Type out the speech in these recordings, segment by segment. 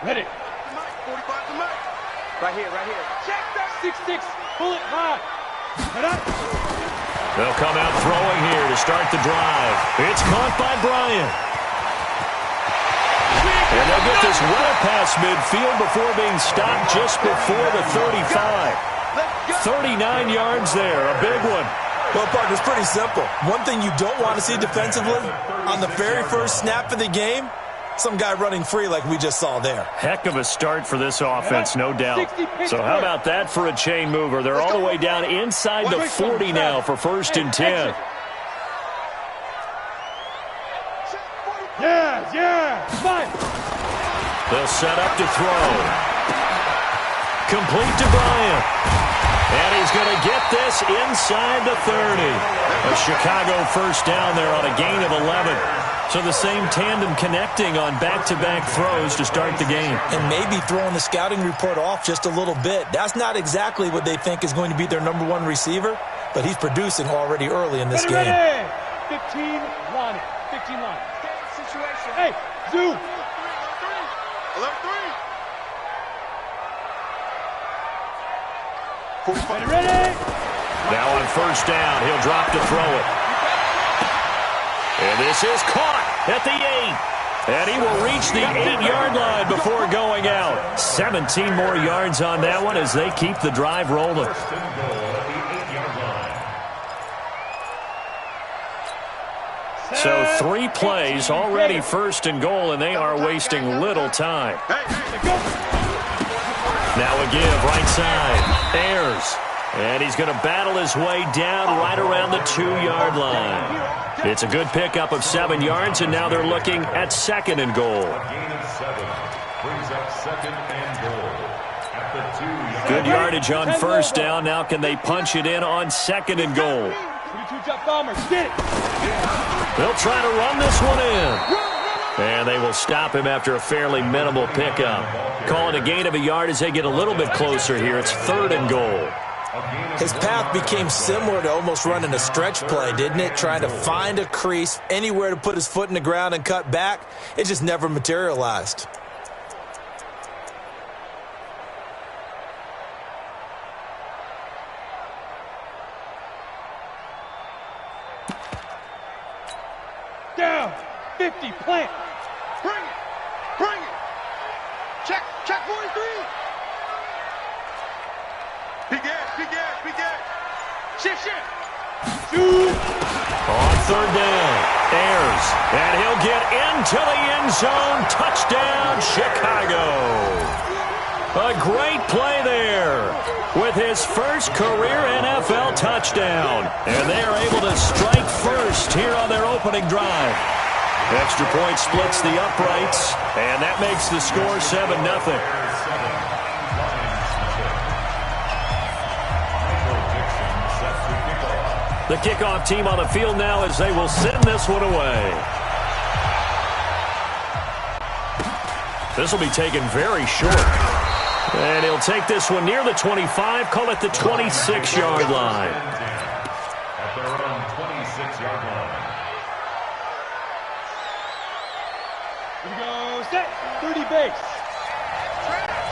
Ready. 45 to Mike. Right here. Check that. 6-6. Pull it high. Head up. They'll come out throwing here to start the drive. It's caught by Bryant. And they'll get this well past midfield before being stopped just before the 35. 39 yards there, a big one. Well, Parker, it's pretty simple. One thing you don't want to see defensively, on the very first snap of the game, some guy running free like we just saw there. Heck of a start for this offense, no doubt. So how about that for a chain mover? They're all the way down inside the 40 now for 1st and 10. Yeah. Fine. They'll set up to throw. Complete to Bryant. And he's going to get this inside the 30. A Chicago first down there on a gain of 11. So the same tandem connecting on back-to-back throws to start the game. And maybe throwing the scouting report off just a little bit. That's not exactly what they think is going to be their number one receiver, but he's producing already early in this game. Ready. 15 line. 15 line. Situation. Hey, zoom. Alert 3. Ready. Now on first down, he'll drop to throw it. And this is caught at the 8. And he will reach the 8-yard line before going out. 17 more yards on that one as they keep the drive rolling. So 3 plays, already 1st and goal, and they are wasting little time. Now a give, right side. Ayers. And he's going to battle his way down right around the 2-yard line. It's a good pickup of 7 yards, and now they're looking at 2nd and goal. Good yardage on first down. Now can they punch it in on 2nd and goal? They'll try to run this one in. And they will stop him after a fairly minimal pickup. Calling a gain of a yard as they get a little bit closer here. It's 3rd and goal. His path became similar to almost running a stretch play, didn't it? Trying to find a crease, anywhere to put his foot in the ground and cut back. It just never materialized. Down. 50. Plant. Bring it. Check 43. Big gas. Shift. Shoot. On 3rd down, Ayers. And he'll get into the end zone. Touchdown, Chicago. A great play there with his first career NFL touchdown. And they are able to strike first here on their opening drive. Extra point splits the uprights, and that makes the score 7-0. The kickoff team on the field now as they will send this one away. This will be taken very short. And he'll take this one near the 25, call it the 26-yard line. At their own 26-yard line. Here we go. Set. 30 base.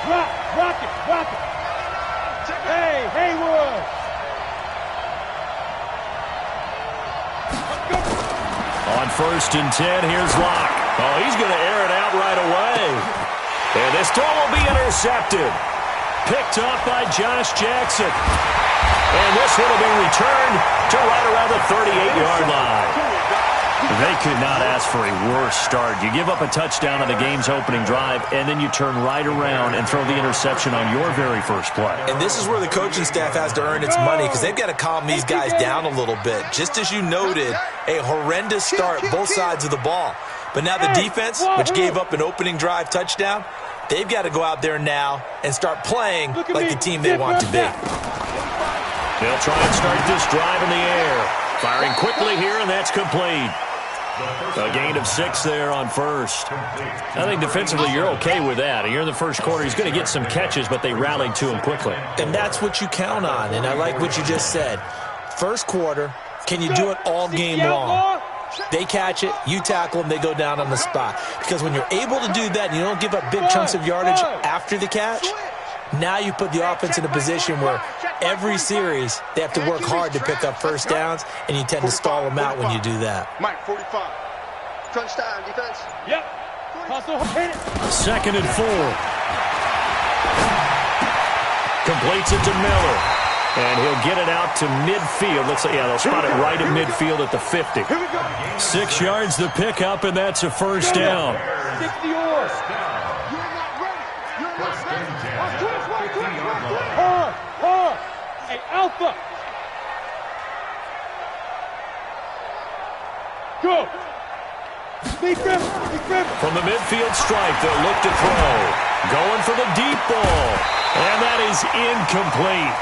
Rock it. Hey, Haywood. On 1st and 10, here's Locke. Oh, he's going to air it out right away. And this throw will be intercepted. Picked off by Josh Jackson. And this one will be returned to right around the 38-yard line. They could not ask for a worse start. You give up a touchdown on the game's opening drive, and then you turn right around and throw the interception on your very first play. And this is where the coaching staff has to earn its money because they've got to calm these guys down a little bit. Just as you noted, a horrendous start both sides of the ball. But now the defense, which gave up an opening drive touchdown, they've got to go out there now and start playing like the team they want to be. They'll try and start this drive in the air. Firing quickly here, and that's complete. A gain of 6 there on first. I think defensively you're okay with that. You're in the first quarter. He's going to get some catches, but they rallied to him quickly. And that's what you count on, and I like what you just said. First quarter, can you do it all game long? They catch it, you tackle them, they go down on the spot. Because when you're able to do that and you don't give up big chunks of yardage after the catch, now you put the offense in a position where every series they have to work hard to pick up first downs, and you tend to stall them out when you do that. Mike, 45. Crunch time, defense. Yep. Hustle, hit it. 2nd and 4. Completes it to Miller. And he'll get it out to midfield. Looks like, yeah, they'll spot it right at midfield at the 50. 6 yards the pickup, and that's a first down. 60 yours. Hard. Hey, Alpha. Go. Big rip. From the midfield stripe, they'll look to throw. Going for the deep ball. And that is incomplete.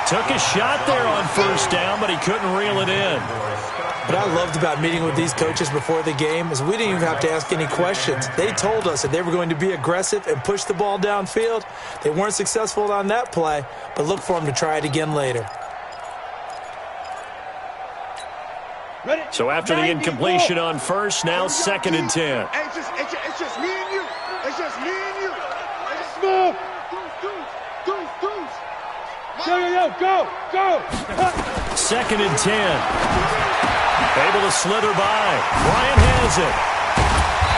Took a shot there on first down, but he couldn't reel it in. What I loved about meeting with these coaches before the game is we didn't even have to ask any questions. They told us that they were going to be aggressive and push the ball downfield. They weren't successful on that play, but look for them to try it again later. So after the incompletion on first, now 2nd and 10. Hey, it's just me and you. It's just me and you. Move. Go. 2nd and 10. Able to slither by. Bryant has it.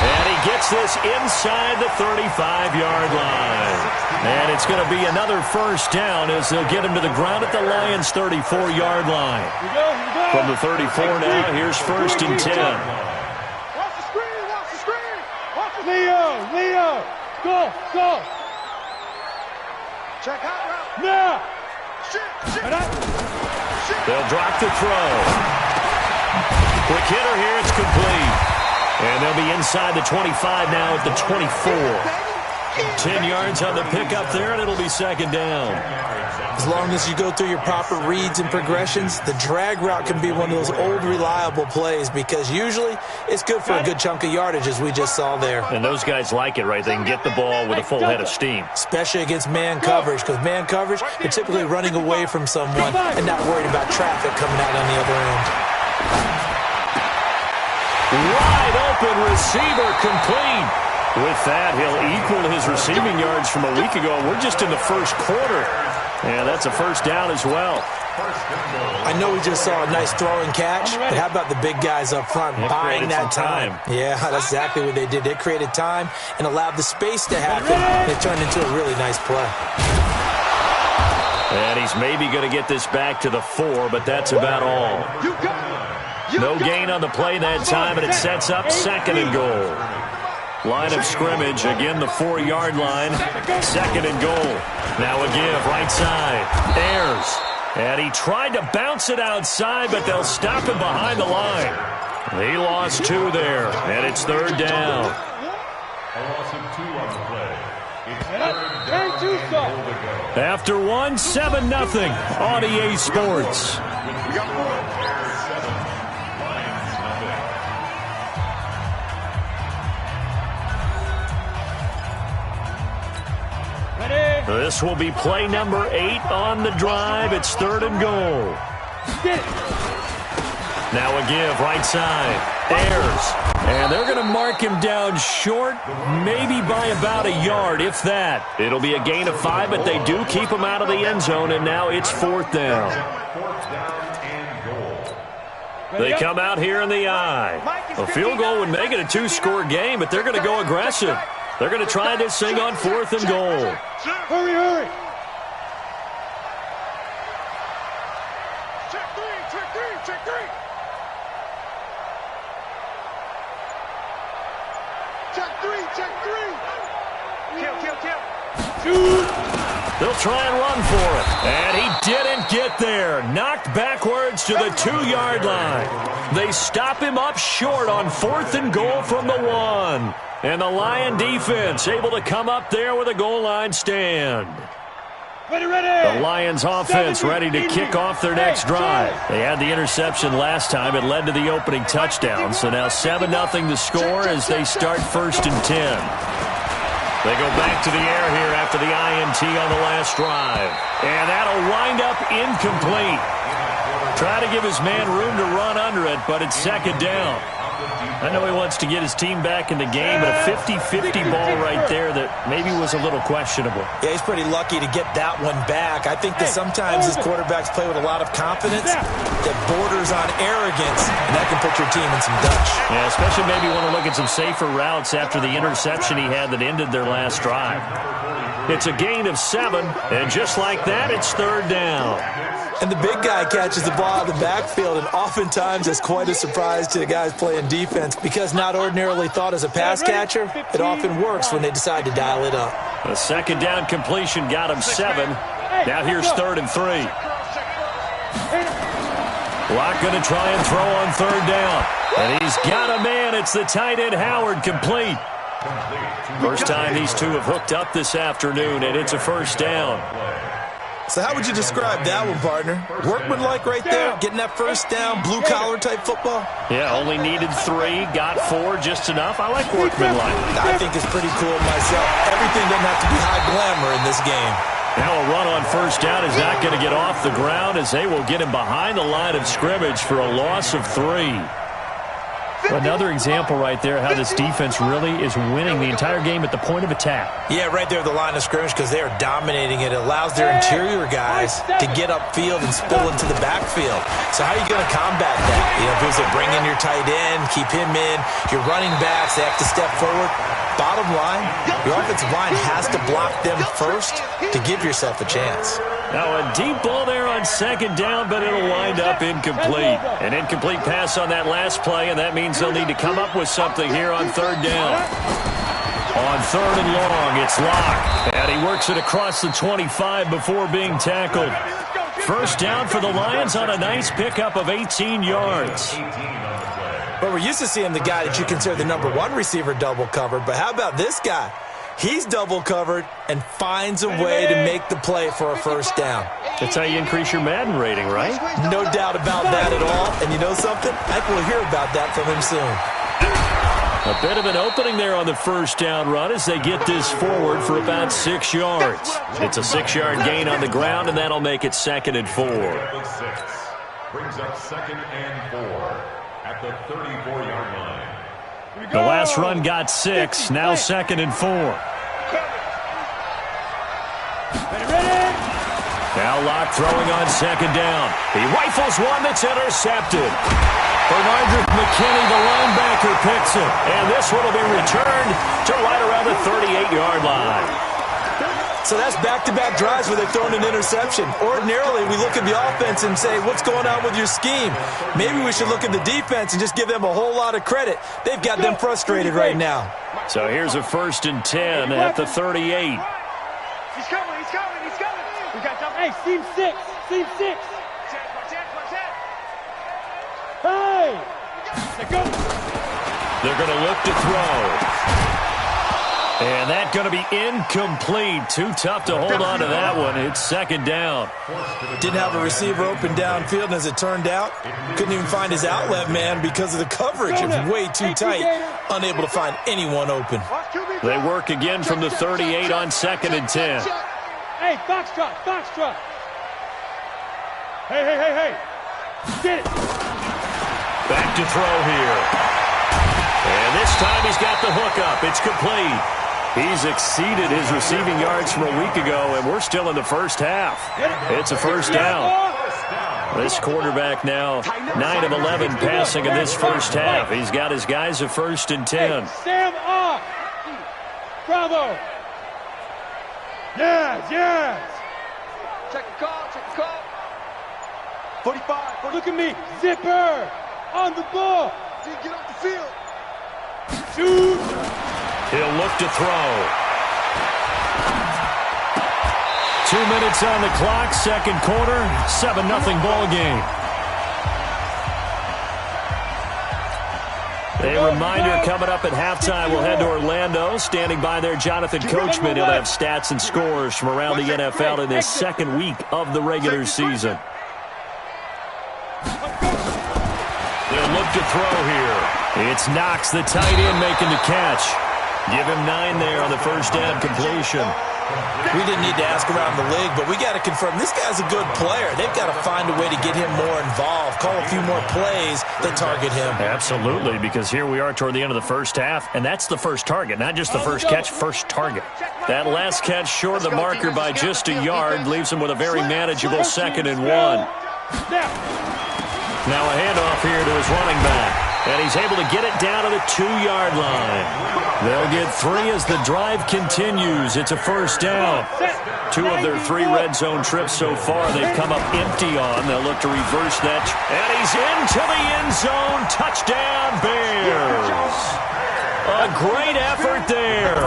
And he gets this inside the 35-yard line. And it's going to be another first down as they'll get him to the ground at the Lions' 34-yard line. Here we go. From the 34 now, here's 1st and 10. Watch the screen. Leo. Go. Check out route. Now. Shit. They'll drop the throw. Quick hitter here, it's complete. And they'll be inside the 25 now at the 24. 10 yards on the pickup there, and it'll be 2nd down. As long as you go through your proper reads and progressions, the drag route can be one of those old reliable plays because usually it's good for a good chunk of yardage as we just saw there. And those guys like it, right? They can get the ball with a full head of steam. Especially against man coverage, because man coverage, you're typically running away from someone and not worried about traffic coming out on the other end. Wide open receiver complete. With that, he'll equal his receiving yards from a week ago. We're just in the first quarter. And that's a first down as well. I know we just saw a nice throw and catch, but how about the big guys up front buying that time? Yeah, that's exactly what they did. They created time and allowed the space to happen, and it turned into a really nice play. And he's maybe going to get this back to the 4, but that's about all. No gain on the play that time, and it sets up 2nd and goal. Line of scrimmage, again the 4-yard line, 2nd and goal. Now a give, right side, Ayers. And he tried to bounce it outside, but they'll stop him behind the line. He lost 2 there, and it's 3rd down. A loss of 2 on the play. It's 3rd down. After 1, 7-0 on EA Sports. We got 4. Bears 7. Lions nothing. This will be play number 8 on the drive. It's 3rd and goal. Now a give, right side. Ayers. And they're going to mark him down short, maybe by about a yard, if that. It'll be a gain of 5, but they do keep him out of the end zone, and now it's 4th down. 4th down and goal. They come out here in the eye. A field goal would make it a 2-score game, but they're going to go aggressive. They're going to try this thing on 4th and goal. Hurry. Check three. Kill. Shoot. They'll try and run for it. And he didn't get there. Knocked backwards to the 2-yard line. They stop him up short on 4th and goal from the 1. And the Lion defense able to come up there with a goal line stand. Ready. The Lions offense ready to kick off their next drive. They had the interception last time. It led to the opening touchdown. So now 7-0 the score as they start 1st and 10. They go back to the air here after the INT on the last drive. And that'll wind up incomplete. Try to give his man room to run under it, but it's 2nd down. I know he wants to get his team back in the game, but a 50-50 ball right there that maybe was a little questionable. Yeah, he's pretty lucky to get that one back. I think that sometimes his quarterbacks play with a lot of confidence that borders on arrogance, and that can put your team in some Dutch. Yeah, especially maybe want to look at some safer routes after the interception he had that ended their last drive. It's a gain of 7, and just like that, it's 3rd down. And the big guy catches the ball out of the backfield, and oftentimes that's quite a surprise to the guys playing defense because not ordinarily thought as a pass catcher, it often works when they decide to dial it up. A 2nd down completion got him 7. Now here's 3rd and 3. Locke going to try and throw on 3rd down. And he's got a man. It's the tight end Howard, complete. First time these two have hooked up this afternoon, and it's a 1st down. So how would you describe that one, partner? Workmanlike right there, getting that 1st down, blue-collar type football? Yeah, only needed 3, got 4, just enough. I like workmanlike. I think it's pretty cool myself. Everything doesn't have to be high glamour in this game. Now a run on 1st down is not going to get off the ground as they will get him behind the line of scrimmage for a loss of 3. Another example right there how this defense really is winning the entire game at the point of attack. Yeah, right there at the line of scrimmage because they are dominating it. It allows their interior guys to get upfield and spill into the backfield. So how are you going to combat that? You know, if it bring in your tight end, keep him in, your running backs, they have to step forward. Bottom line, your offensive line has to block them first to give yourself a chance. Now a deep ball there on 2nd down, but it'll wind up incomplete. An incomplete pass on that last play, and that means they'll need to come up with something here on 3rd down. On 3rd and long, it's Locke. And he works it across the 25 before being tackled. 1st down for the Lions on a nice pickup of 18 yards. But we're used to seeing the guy that you consider the number 1 receiver double covered, but how about this guy? He's double covered and finds a way to make the play for a 1st down. That's how you increase your Madden rating, right? No doubt about that at all. And you know something? I think we'll hear about that from him soon. A bit of an opening there on the 1st down run as they get this forward for about 6 yards. It's a 6-yard gain on the ground, and that'll make it 2nd and 4. Brings up 2nd and 4 at the 34-yard line. The last run got 6, now 2nd and 4. Now Locke throwing on 2nd down. He rifles one that's intercepted. Bernardrick McKinney, the linebacker, picks it. And this one will be returned to right around the 38-yard line. So that's back-to-back drives where they've thrown an interception. Ordinarily, we look at the offense and say, what's going on with your scheme? Maybe we should look at the defense and just give them a whole lot of credit. They've got them frustrated right now. So here's a 1st and 10 at the 38. He's coming, he's coming, he's coming. We got double. Hey, seam 6, seam 6. Hey! Let's go. They're going to look to throw. And that's going to be incomplete. Too tough to hold on to that one. It's 2nd down. Didn't have a receiver open downfield, and as it turned out, couldn't even find his outlet man because of the coverage. It was way too tight, unable to find anyone open. They work again from the 38 on 2nd and 10. Hey, foxtrot, foxtrot. Hey. Get it. Back to throw here. And this time he's got the hook up. It's complete. He's exceeded his receiving yards from a week ago, and we're still in the 1st half. It's a 1st down. This quarterback now 9 of 11 passing in this 1st half. He's got his guys a 1st and 10. Hey, Sam off. Bravo. Yes. Check the call. 45. Look at me. Zipper. On the ball. Didn't get off the field. Shoot. He'll look to throw. 2 minutes on the clock, 2nd quarter, 7-0 ball game. A reminder coming up at halftime, we'll head to Orlando. Standing by there, Jonathan Coachman. He'll have stats and scores from around the NFL in this 2nd week of the regular season. They'll look to throw here. It's Knox, the tight end, making the catch. Give him 9 there on the 1st down completion. We didn't need to ask around the league, but we got to confirm this guy's a good player. They've got to find a way to get him more involved, call a few more plays that target him. Absolutely, because here we are toward the end of the first half, and that's the first target, not just the first catch, first target. That last catch short of the marker by just a yard leaves him with a very manageable 2nd and 1. Now a handoff here to his running back. And he's able to get it down to the 2-yard line. They'll get 3 as the drive continues. It's a first down. 2 of their 3 red zone trips so far they've come up empty on. They'll look to reverse that. And he's into the end zone. Touchdown, Bears. A great effort there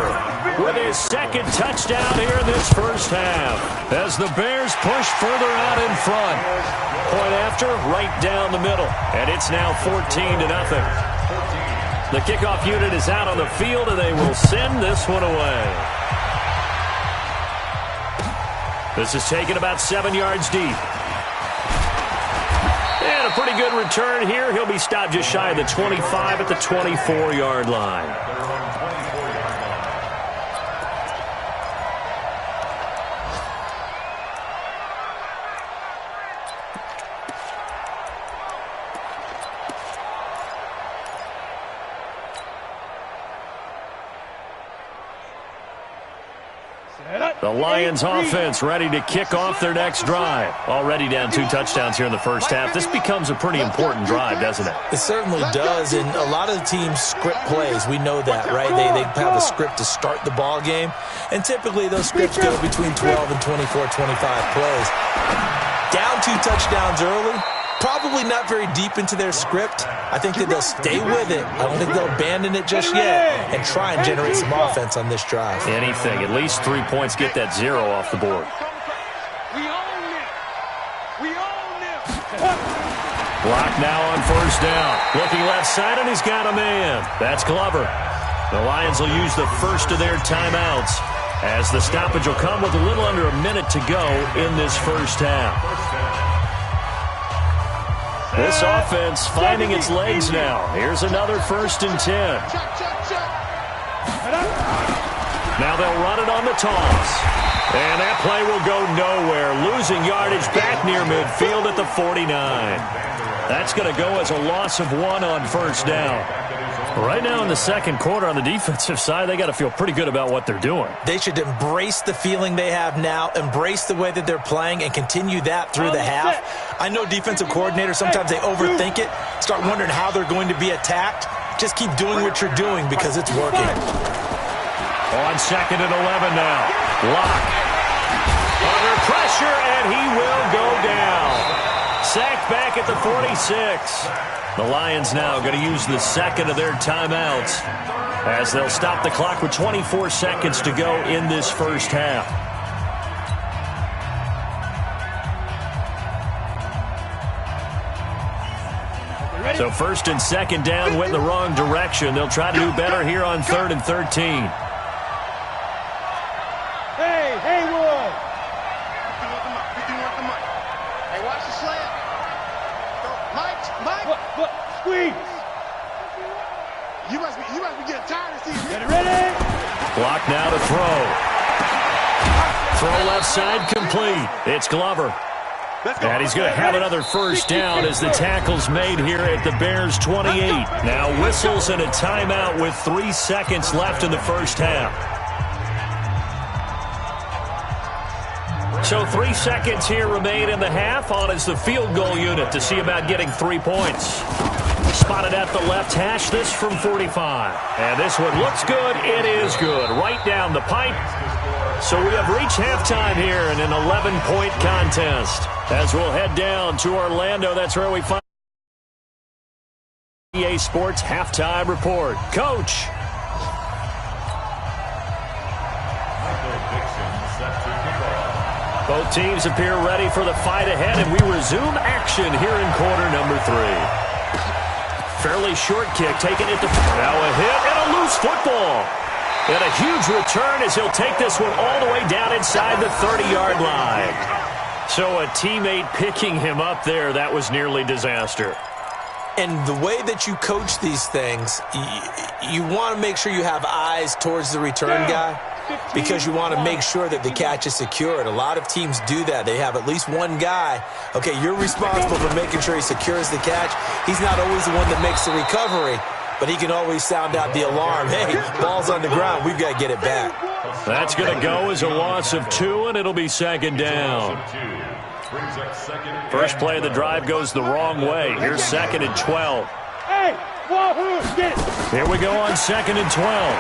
with his 2nd touchdown here in this first half as the Bears push further out in front. Point after, right down the middle, and it's now 14-0. The kickoff unit is out on the field, and they will send this one away. This is taken about 7 yards deep. And a pretty good return here. He'll be stopped just shy of the 25 at the 24-yard line. The Lions offense ready to kick off their next drive. Already down 2 touchdowns here in the first half. This becomes a pretty important drive, doesn't it? It certainly does, and a lot of the teams script plays. We know that, right? They have a script to start the ball game, and typically those scripts go between 12 and 24, 25 plays. Down 2 touchdowns early, probably not very deep into their script. I think that they'll stay with it. I don't think they'll abandon it just yet and try and generate some offense on this drive. Anything. At least 3 points. Get that 0 off the board. Block now on first down. Looking left side, and he's got a man. That's Glover. The Lions will use the first of their timeouts as the stoppage will come with a little under a minute to go in this first half. This offense finding its legs now. Here's another 1st and 10. Now they'll run it on the toss. And that play will go nowhere. Losing yardage back near midfield at the 49. That's going to go as a loss of 1 on first down. Right now in the second quarter on the defensive side, they got to feel pretty good about what they're doing. They should embrace the feeling they have now, embrace the way that they're playing, and continue that through the half. I know defensive coordinators, sometimes they overthink it, start wondering how they're going to be attacked. Just keep doing what you're doing because it's working. On 2nd and 11 now. Lock. Under pressure, and he will go down. Sacked back at the 46. The Lions now going to use the 2nd of their timeouts as they'll stop the clock with 24 seconds to go in this first half. So 1st and 2nd down went in the wrong direction. They'll try to do better here on 3rd and 13. Hey, Haywood! Hey, watch the slant. Mike. What? Squeeze! You must be getting tired of seeing Get it ready! Block now to throw. Throw left side complete. It's Glover. And he's going to have another first down as the tackle's made here at the Bears 28. Now whistles and a timeout with 3 seconds left in the first half. So 3 seconds here remain in the half. On is the field goal unit to see about getting 3 points. Spotted at the left hash, this from 45. And this one looks good. It is good. Right down the pipe. So we have reached halftime here in an 11-point contest. As we'll head down to Orlando, that's where we find EA Sports Halftime Report. Coach. Both teams appear ready for the fight ahead, and we resume action here in quarter number 3. Fairly short kick taken at the... Now a hit and a loose football. And a huge return as he'll take this one all the way down inside the 30-yard line. So a teammate picking him up there, that was nearly disaster. And the way that you coach these things, you want to make sure you have eyes towards the return guy. because you want to make sure that the catch is secured. A lot of teams do that. They have at least one guy. Okay, you're responsible for making sure he secures the catch. He's not always the one that makes the recovery, but he can always sound out the alarm. Hey, ball's on the ground. We've got to get it back. That's going to go as a loss of 2, and it'll be second down. First play of the drive goes the wrong way. Here's second and 12. Hey, wahoo, get it. Here we go on second and 12.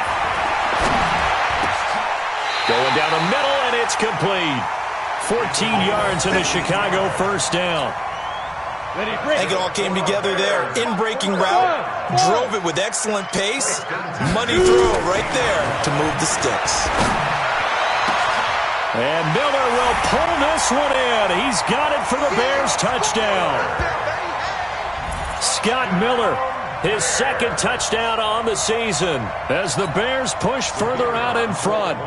Going down the middle, and it's complete. 14 yards and a Chicago first down. I think it all came together there. In-breaking route, drove it with excellent pace. Money throw right there to move the sticks. And Miller will pull this one in. He's got it for the Bears touchdown. Scott Miller, his second touchdown on the season as the Bears push further out in front.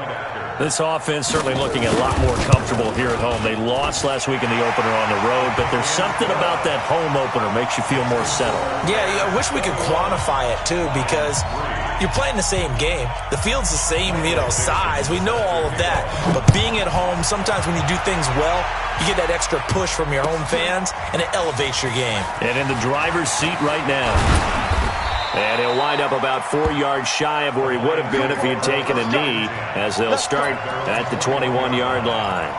This offense certainly looking a lot more comfortable here at home. They lost last week in the opener on the road, but there's something about that home opener makes you feel more settled. Yeah, I wish we could quantify it, too, because you're playing the same game. The field's the same, size. We know all of that. But being at home, sometimes when you do things well, you get that extra push from your home fans, and it elevates your game. And in the driver's seat right now. And he'll wind up about 4 yards shy of where he would have been if he had taken a knee, as they'll start at the 21-yard line.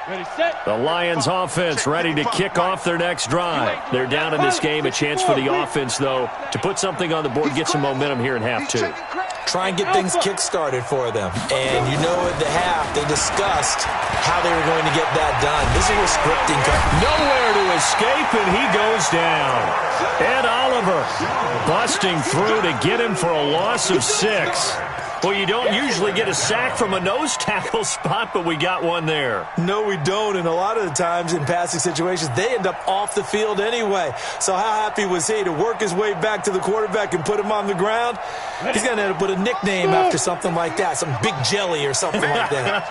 Ready, set. The Lions offense ready to kick off their next drive. They're down in this game. A chance for the offense, though, to put something on the board, get some momentum here in half 2. Try and get things kick-started for them. And at the half, they discussed how they were going to get that done. This is where scripting comes. Nowhere to escape, and he goes down. Ed Oliver busting through to get him for a loss of 6. Well, you don't usually get a sack from a nose tackle spot, but we got one there. No, we don't, and a lot of the times in passing situations, they end up off the field anyway. So how happy was he to work his way back to the quarterback and put him on the ground? He's going to end up with a nickname after something like that, some Big Jelly or something like that.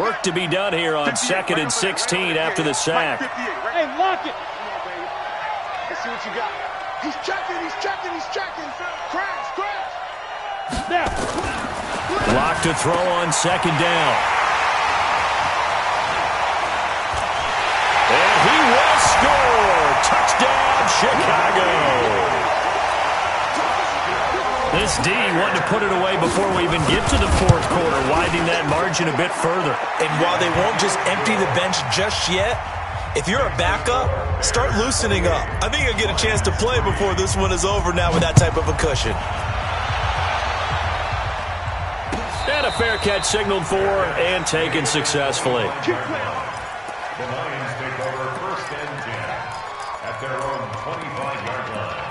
Work to be done here on second and 16 after the sack. Hey, lock it. Let's see what you got. He's checking. Crash. Now. Lock to throw on second down. And he will score. Touchdown, Chicago. This D wanted to put it away before we even get to the fourth quarter, widening that margin a bit further. And while they won't just empty the bench just yet, if you're a backup, start loosening up. I think you'll get a chance to play before this one is over now with that type of a cushion. And a fair catch signaled for and taken successfully. The Lions take over first and 10 at their own 25-yard line.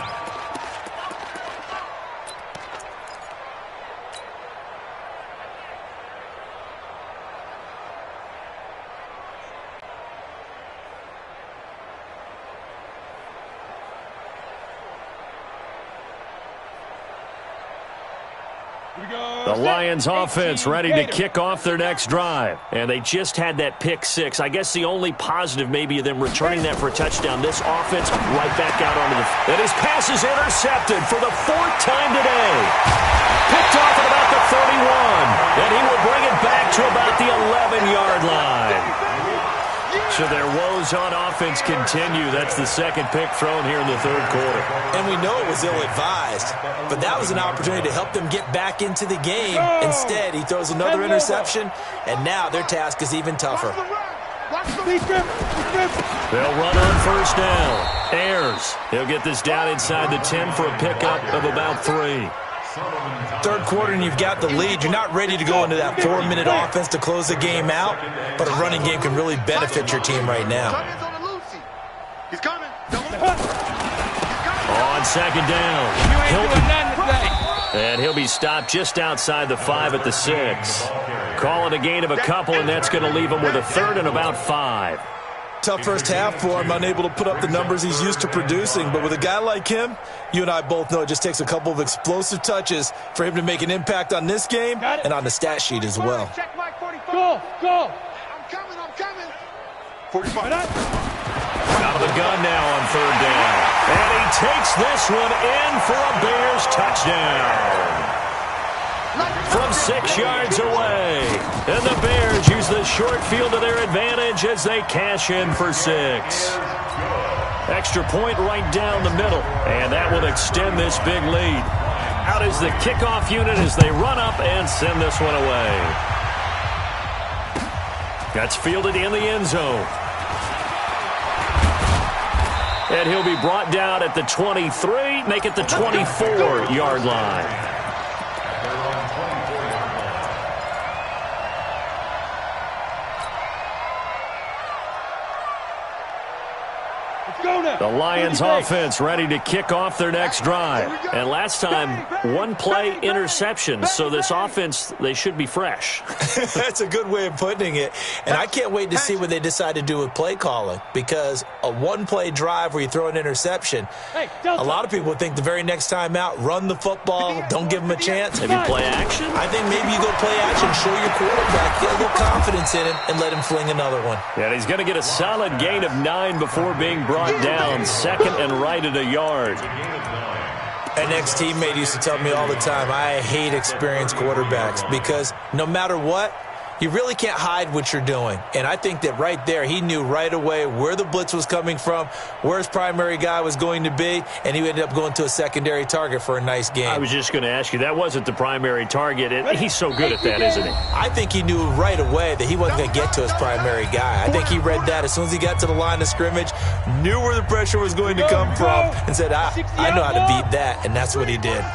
The Lions offense ready to kick off their next drive. And they just had that pick 6. I guess the only positive maybe of them returning that for a touchdown. This offense right back out onto the... And his pass is intercepted for the 4th time today. Picked off at about the 31. And he will bring it back to about the 11-yard line. So their woes on offense continue. That's the second pick thrown here in the third quarter. And we know it was ill-advised, but that was an opportunity to help them get back into the game. Instead, he throws another interception, and now their task is even tougher. They'll run on first down. Ayers, he'll get this down inside the 10 for a pickup of about 3. Third quarter and you've got the lead. You're not ready to go into that 4-minute offense to close the game out, but a running game can really benefit your team right now. He's coming. On second down. And he'll be stopped just outside the 5 at the 6. Calling a gain of a couple, and that's going to leave him with a third and about 5. Tough first half for him, unable to put up the numbers he's used to producing. But with a guy like him, you and I both know it just takes a couple of explosive touches for him to make an impact on this game and on the stat sheet as well. Go. I'm coming. 45. Out of the gun now on third down. And he takes this one in for a Bears touchdown. From 6 yards away. And the Bears use the short field to their advantage as they cash in for 6. Extra point right down the middle. And that will extend this big lead. Out is the kickoff unit as they run up and send this one away. That's fielded in the end zone. And he'll be brought down at the 23, make it the 24-yard line. The Lions offense ready to kick off their next drive. And last time, one play interception. So this offense, they should be fresh. That's a good way of putting it. And I can't wait to see what they decide to do with play calling. Because a one-play drive where you throw an interception, a lot of people think the very next time out, run the football, don't give them a chance. Maybe play action? I think maybe you go play action, show your quarterback, get a little confidence in him, and let him fling another one. Yeah, he's going to get a solid gain of 9 before being brought down. Second and right at a yard. An ex-teammate used to tell me all the time, I hate experienced quarterbacks because no matter what, you really can't hide what you're doing. And I think that right there, he knew right away where the blitz was coming from, where his primary guy was going to be, and he ended up going to a secondary target for a nice game. I was just going to ask you, that wasn't the primary target. He's so good at that, isn't he? I think he knew right away that he wasn't going to get to his primary guy. I think he read that as soon as he got to the line of scrimmage, knew where the pressure was going to come from, and said, I know how to beat that, and that's what he did.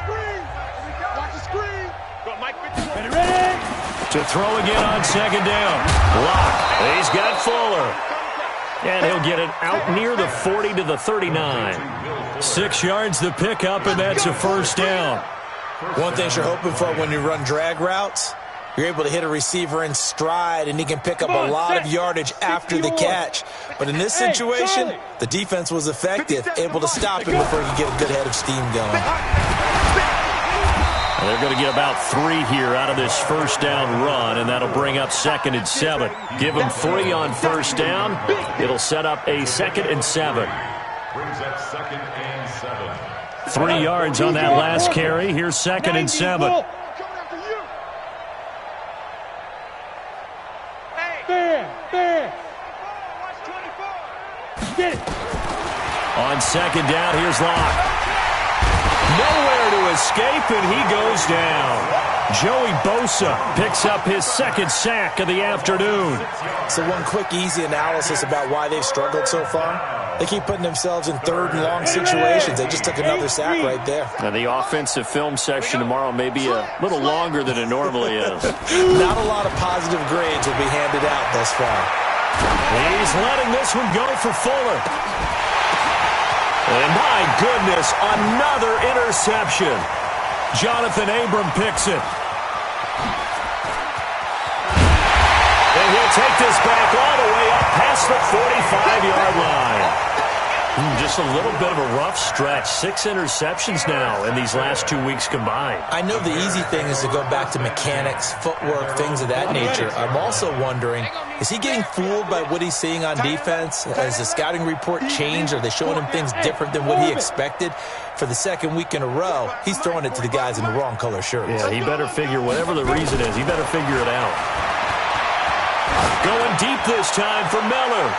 To throw again on second down. Lock. He's got Fuller. And he'll get it out near the 40 to the 39. 6 yards the pickup, and that's a first down. One thing you're hoping for when you run drag routes, you're able to hit a receiver in stride, and he can pick up a lot of yardage after the catch. But in this situation, the defense was effective, able to stop him before he could get a good head of steam going. They're going to get about 3 here out of this first down run, and that'll bring up 2nd and 7. Give them 3 on first down. It'll set up a 2nd and 7. Brings up 2nd and 7. 3 yards on that last carry. Here's 2nd and 7. On second down, here's Locke. Nowhere to escape, and he goes down. Joey Bosa picks up his 2nd sack of the afternoon. So one quick, easy analysis about why they've struggled so far. They keep putting themselves in 3rd and long situations. They just took another sack right there. Now, the offensive film session tomorrow may be a little longer than it normally is. Not a lot of positive grades will be handed out thus far. He's letting this one go for Fuller. And my goodness, another interception. Jonathan Abram picks it. And he'll take this back all the way up past the 45-yard line. Just a little bit of a rough stretch. 6 interceptions now in these last 2 weeks combined. I know the easy thing is to go back to mechanics, footwork, things of that nature. I'm also wondering, is he getting fooled by what he's seeing on defense? Has the scouting report changed? Are they showing him things different than what he expected? For the 2nd week in a row, he's throwing it to the guys in the wrong color shirts. Yeah, he better figure, whatever the reason is, he better figure it out. Going deep this time for Miller.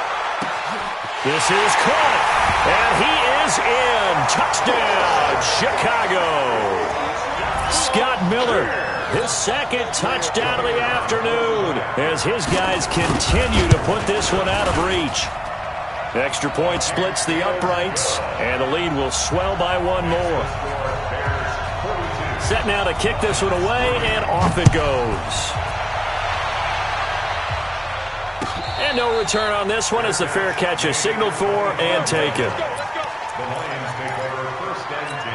This is caught, and he is in. Touchdown, Chicago. Scott Miller, his 2nd touchdown of the afternoon, as his guys continue to put this one out of reach. Extra point splits the uprights, and the lead will swell by 1 more. Set now to kick this one away, and off it goes. And no return on this one as the fair catch is signaled for and taken. The Lions take over 1st and 10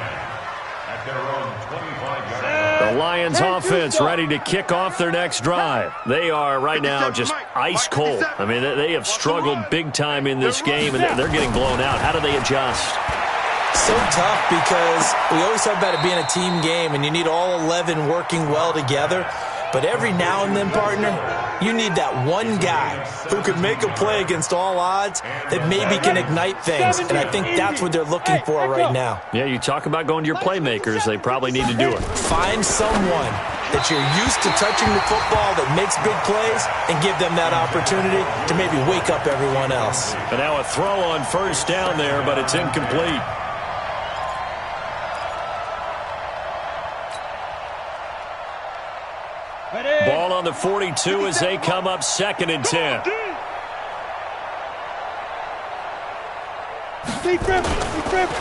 at their own 25-yard line. The Lions offense ready to kick off their next drive. They are right now just ice cold. I mean, they have struggled big time in this game, and they're getting blown out. How do they adjust? So tough because we always talk about it being a team game, and you need all 11 working well together. But every now and then, partner, you need that one guy who can make a play against all odds that maybe can ignite things. And I think that's what they're looking for right now. Yeah, you talk about going to your playmakers. They probably need to do it. Find someone that you're used to touching the football that makes big plays and give them that opportunity to maybe wake up everyone else. And now a throw on first down there, but it's incomplete. Ball on the 42 as they come up 2nd and 10.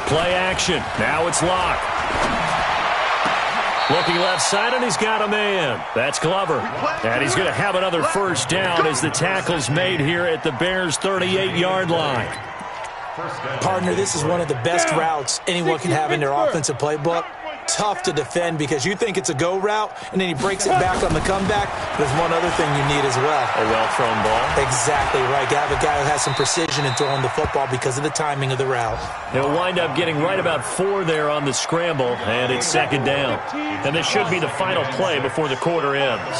Play action. Now it's Locke. Looking left side, and he's got a man. That's Glover. And he's going to have another first down as the tackle's made here at the Bears' 38-yard line. Partner, this is one of the best routes anyone can have in their offensive playbook. Tough to defend because you think it's a go route, and then he breaks it back on the comeback. There's one other thing you need as well. A well-thrown ball. Exactly right. You have a guy who has some precision in throwing the football because of the timing of the route. He'll wind up getting right about 4 there on the scramble, and it's 2nd down. And this should be the final play before the quarter ends.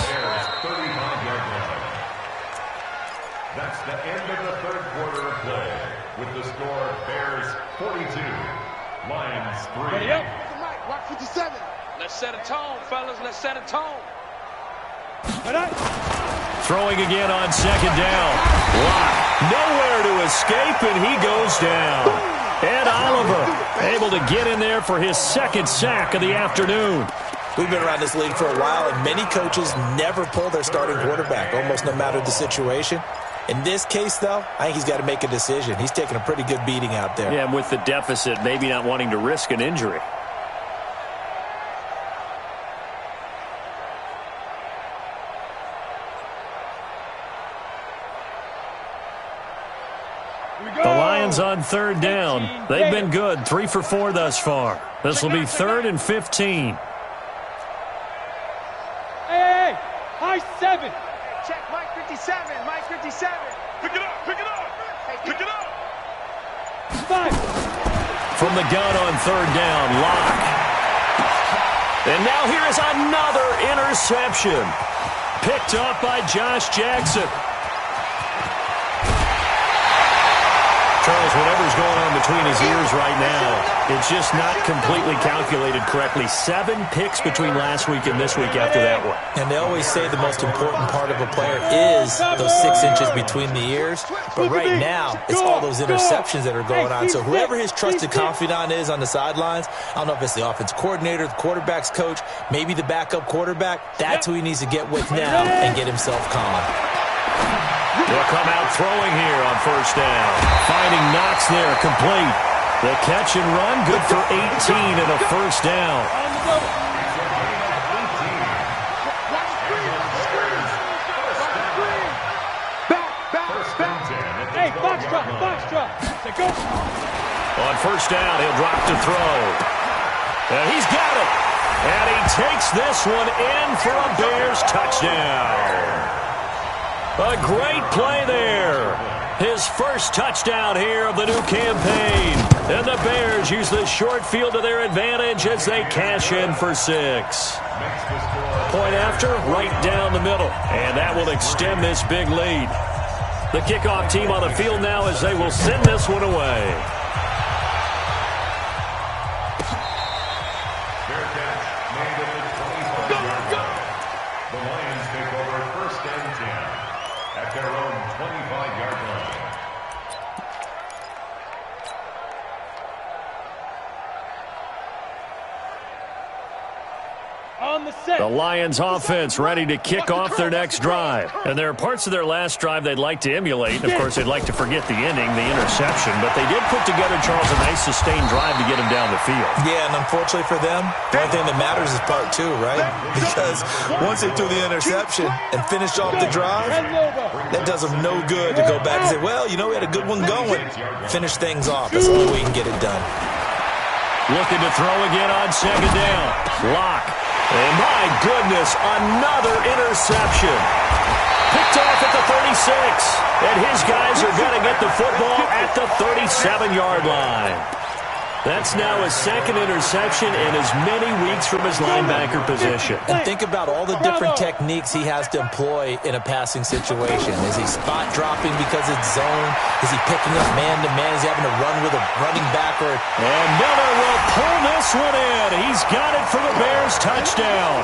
That's the end of the 3rd quarter of play with the score Bears 42, Lions 3. Watch 57. Let's set a tone, fellas. Let's set a tone. Throwing again on 2nd down. Locke nowhere to escape, and he goes down. Ed Oliver able to get in there for his 2nd sack of the afternoon. We've been around this league for a while, and many coaches never pull their starting quarterback, almost no matter the situation. In this case, though, I think he's got to make a decision. He's taking a pretty good beating out there. Yeah, and with the deficit, maybe not wanting to risk an injury. The Lions on 3rd down. They've been good, 3 for 4 thus far. This will be 3rd and 15. Hey, high 7. Check Mike 57. Mike 57. Pick it up, pick it up, pick it up. 5. From the gun on 3rd down, Locke. And now here is another interception. Picked up by Josh Jackson. Charles, whatever's going on between his ears right now, it's just not completely calculated correctly. 7 picks between last week and this week after that one. And they always say the most important part of a player is those 6 inches between the ears. But right now, it's all those interceptions that are going on. So whoever his trusted confidant is on the sidelines, I don't know if it's the offense coordinator, the quarterback's coach, maybe the backup quarterback, that's who he needs to get with now and get himself calm. They'll come out throwing here on 1st down. Finding Knox there, complete. The catch and run, good for 18 and a 1st down. Hey, box drop. Go. On 1st down, he'll drop to throw. He's got it. And he takes this one in for a Bears touchdown. A great play there. His first touchdown here of the new campaign. And the Bears use the short field to their advantage as they cash in for 6. Point after, right down the middle. And that will extend this big lead. The kickoff team on the field now as they will send this one away. The Lions take over 1st and 10 at their own 25-yard line. On the set. The Lions offense ready to kick off their next drive. And there are parts of their last drive they'd like to emulate. Of course, they'd like to forget the inning, the interception. But they did put together, Charles, a nice sustained drive to get him down the field. Yeah, and unfortunately for them, the only thing that matters is part 2, right? Because once they threw the interception and finished off the drive, that does them no good to go back and say, well, you know, we had a good one going. Finish things off. That's the only way you can get it done. Looking to throw again on 2nd down. Locke. And my goodness, another interception. Picked off at the 36. And his guys are going to get the football at the 37-yard line. That's now his second interception in as many weeks from his linebacker position. And think about all the different techniques he has to employ in a passing situation. Is he spot dropping because it's zone? Is he picking up man-to-man? Is he having to run with a running back? And Miller will pull this one in. He's got it for the Bears touchdown.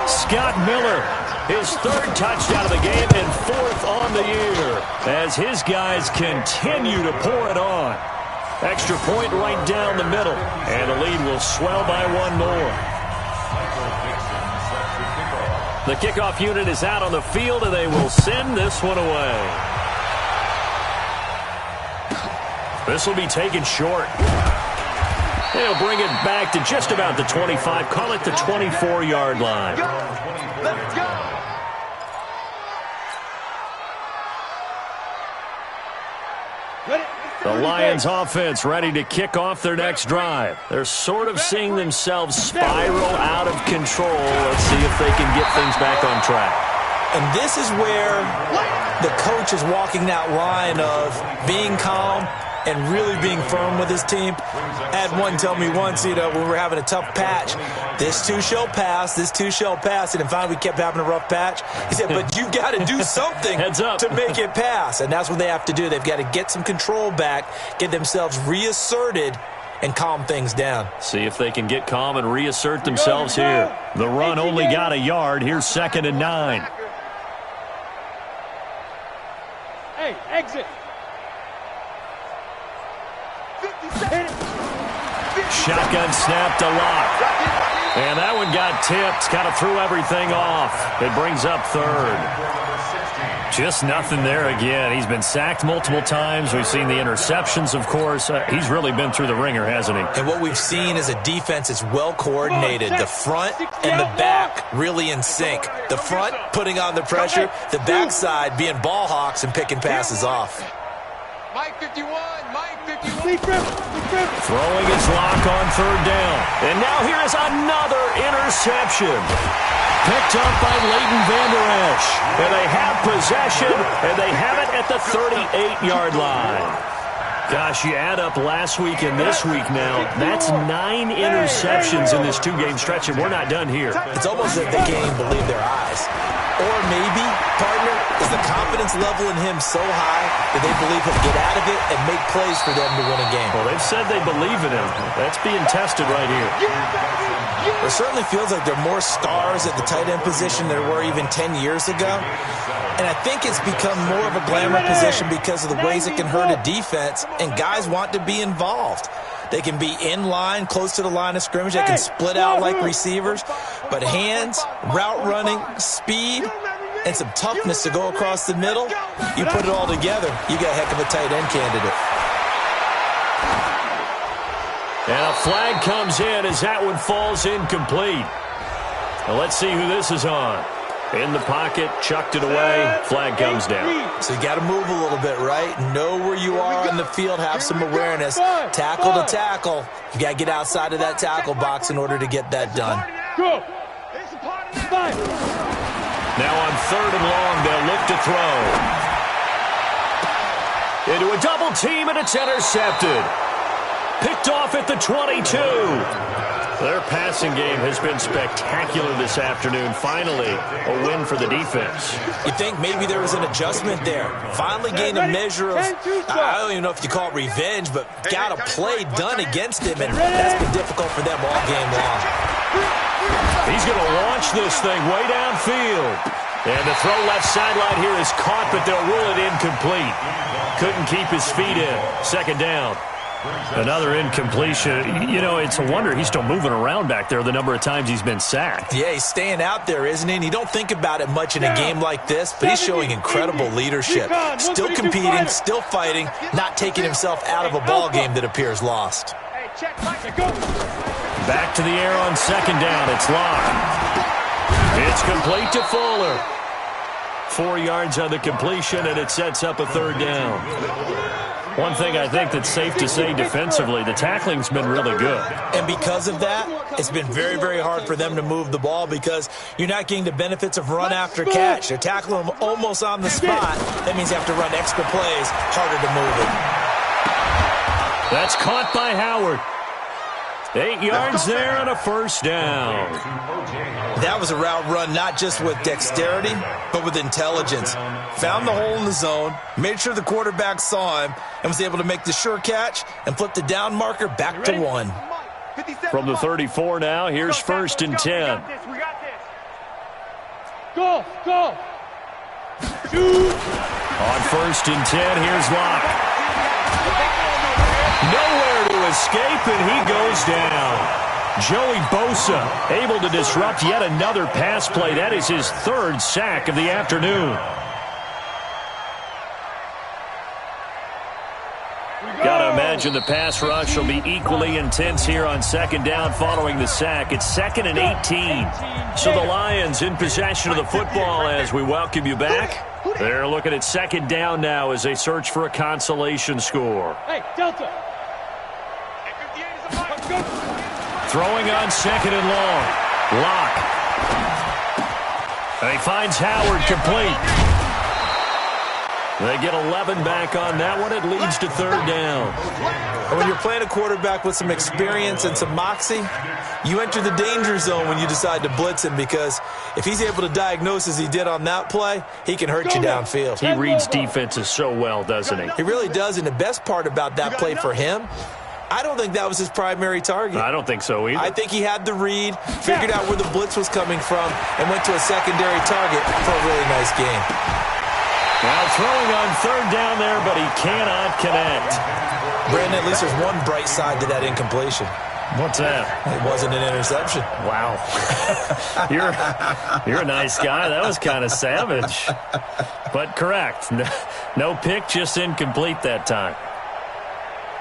Scott Miller, his third touchdown of the game and fourth on the year as his guys continue to pour it on. Extra point right down the middle, and the lead will swell by one more. The kickoff unit is out on the field, and they will send this one away. This will be taken short. They'll bring it back to just about the 25, call it the 24-yard line. Let's go. The Lions offense ready to kick off their next drive. They're sort of seeing themselves spiral out of control. Let's see if they can get things back on track. And this is where the coach is walking that line of being calm and really being firm with his team. I had one tell me once, when we were having a tough patch, this too shall pass, this too shall pass. And finally we kept having a rough patch. He said, but you got to do something to make it pass. And that's what they have to do. They've got to get some control back, get themselves reasserted, and calm things down. See if they can get calm and reassert themselves here. The run only got a yard. Here's 2nd and 9. Hey, exit. Shotgun snap to Locke. And that one got tipped. Kind of threw everything off. It brings up 3rd. Just nothing there again. He's been sacked multiple times. We've seen the interceptions, of course. He's really been through the ringer, hasn't he? And what we've seen is a defense that's well coordinated. The front and the back really in sync. The front putting on the pressure. The backside being ball hawks and picking passes off. Mike 51, Mike 51. Throwing his Lock on 3rd down. And now here is another interception. Picked up by Leighton Vander Esch. And they have possession, and they have it at the 38-yard line. Gosh, you add up last week and this week now, that's 9 interceptions in this 2-game stretch, and we're not done here. It's almost as if they can't even believe their eyes. Or maybe, partner, is the confidence level in him so high that they believe he'll get out of it and make plays for them to win a game. Well, they've said they believe in him. That's being tested right here. It certainly feels like there are more stars at the tight end position than there were even 10 years ago. And I think it's become more of a glamour position because of the ways it can hurt a defense, and guys want to be involved. They can be in line, close to the line of scrimmage. They can split out like receivers. But hands, route running, speed, and some toughness to go across the middle, you put it all together, you got a heck of a tight end candidate. And a flag comes in as that one falls incomplete. Now let's see who this is on. In the pocket, chucked it away, flag comes down. So you got to move a little bit, right? Know where you are on the field, have some awareness. Tackle to tackle. You got to get outside of that tackle box in order to get that done. Go. Now on 3rd and long, they'll look to throw. Into a double team, and it's intercepted. Picked off at the 22. Their passing game has been spectacular this afternoon. Finally, a win for the defense. You think maybe there was an adjustment there. Finally gained a measure of, I don't even know if you call it revenge, but got a play done against him, and that's been difficult for them all game long. He's going to launch this thing way downfield. And the throw left sideline here is caught, but they'll rule it incomplete. Couldn't keep his feet in. 2nd down. Another incompletion. You know, it's a wonder he's still moving around back there the number of times he's been sacked. Yeah, he's staying out there, isn't he? And you don't think about it much in a game like this, but he's showing incredible leadership. Still competing, still fighting, not taking himself out of a ball game that appears lost. Back to the air on 2nd down. It's Locke. It's complete to Fuller. 4 yards on the completion, and it sets up a 3rd down. One thing I think that's safe to say defensively, the tackling's been really good. And because of that, it's been very, very hard for them to move the ball because you're not getting the benefits of run after catch. They're tackling them almost on the spot. That means you have to run extra plays, harder to move it. That's caught by Howard. 8 yards there and a first down. That was a route run not just with dexterity, but with intelligence. Found the hole in the zone, made sure the quarterback saw him, and was able to make the sure catch and flip the down marker back to 1. From the 34 now, here's 1st and 10. Go! Shoot! On 1st and 10, here's Locke. Nowhere to escape, and he goes down. Joey Bosa able to disrupt yet another pass play. That is his 3rd sack of the afternoon. Gotta imagine the pass rush will be equally intense here on 2nd down following the sack. It's 2nd and 18. So the Lions in possession of the football as we welcome you back. They're looking at 2nd down now as they search for a consolation score. Hey, Delta. Throwing on 2nd and long. Locke. And he finds Howard complete. They get 11 back on that one. It leads to 3rd down. And when you're playing a quarterback with some experience and some moxie, you enter the danger zone when you decide to blitz him, because if he's able to diagnose as he did on that play, he can hurt you downfield. He reads defenses so well, doesn't he? He really does, and the best part about that play for him, I don't think that was his primary target. I don't think so either. I think he had the read, figured out where the blitz was coming from, and went to a secondary target for a really nice game. Now throwing on 3rd down there, but he cannot connect. Brandon, at least there's one bright side to that incompletion. What's that? It wasn't an interception. Wow. You're a nice guy. That was kind of savage. But correct. No pick, just incomplete that time.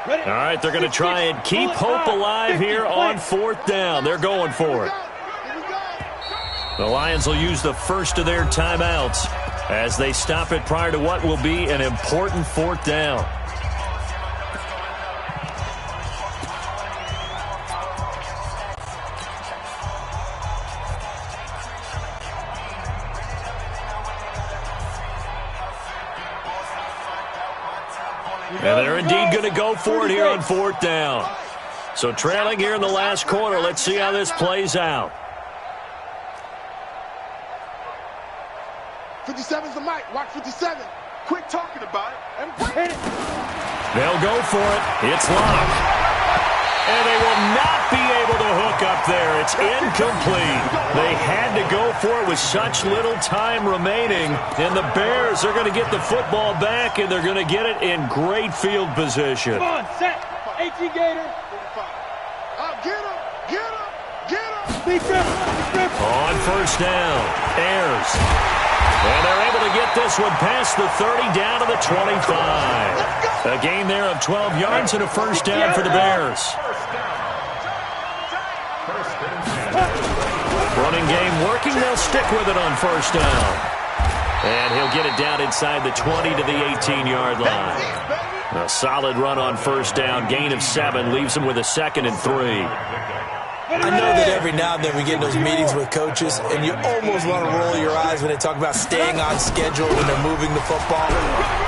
All right, they're going to try and keep hope alive here on 4th down. They're going for it. The Lions will use the first of their timeouts as they stop it prior to what will be an important 4th down. And they're indeed going to go for it here on 4th down. So trailing here in the last quarter. Let's see how this plays out. 57's the mic. Watch 57. Quit talking about it and hit it. They'll go for it. It's Locke. And they will not be able to hook up there. It's incomplete. They had to go for it with such little time remaining. And the Bears are going to get the football back, and they're going to get it in great field position. Come on, set. 18 Gator. Get him. Get him. Get him. Big grip. On 1st down, Ayers. And they're able to get this one past the 30 down to the 25. A gain there of 12 yards and a 1st down for the Bears. Running game working. They'll stick with it on 1st down. And he'll get it down inside the 20 to the 18-yard line. A solid run on 1st down. Gain of 7 leaves them with a 2nd and 3. I know that every now and then we get in those meetings with coaches, and you almost want to roll your eyes when they talk about staying on schedule when they're moving the football.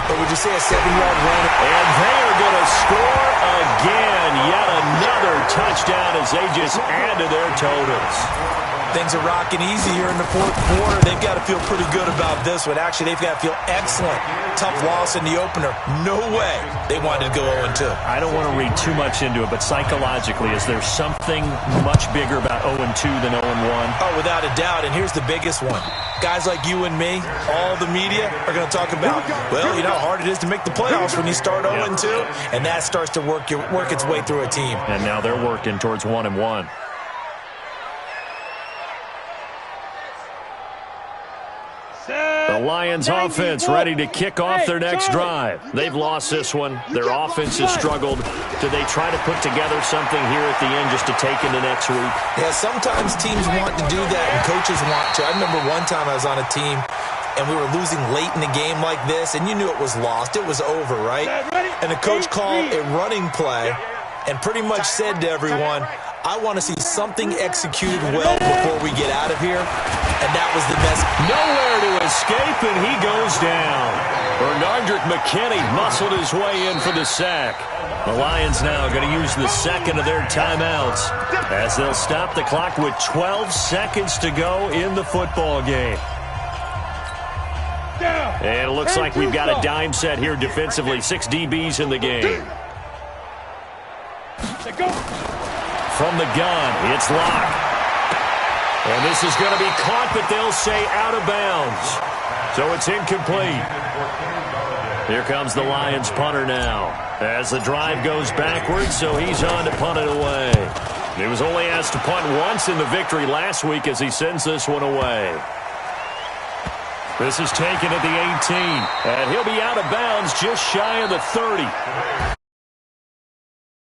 But would you say a 7-yard run? And they are going to score again. Yet another touchdown as they just add to their totals. Things are rocking easy here in the 4th quarter. They've got to feel pretty good about this one. Actually, they've got to feel excellent. Tough loss in the opener. No way they wanted to go 0-2. I don't want to read too much into it, but psychologically, is there something much bigger about 0-2 than 0-1? Oh, without a doubt, and here's the biggest one. Guys like you and me, all the media, are going to talk about, well, you know how hard it is to make the playoffs when you start 0-2, and that starts to work its way through a team. And now they're working towards 1-1. The Lions offense ready to kick off their next drive. They've lost this one. Their offense has struggled. Do they try to put together something here at the end just to take into next week? Yeah, sometimes teams want to do that and coaches want to. I remember one time I was on a team and we were losing late in the game like this, and you knew it was lost. It was over, right? And the coach called a running play and pretty much said to everyone, I want to see something executed well before we get out of here. And that was the message. Nowhere to escape, and he goes down. Bernard McKinney muscled his way in for the sack. The Lions now going to use the second of their timeouts as they'll stop the clock with 12 seconds to go in the football game. And it looks like we've got a dime set here defensively. 6 DBs in the game. From the gun, it's Locke. And this is going to be caught, but they'll say out of bounds. So it's incomplete. Here comes the Lions punter now as the drive goes backwards, so he's on to punt it away. He was only asked to punt once in the victory last week as he sends this one away. This is taken at the 18, and he'll be out of bounds just shy of the 30.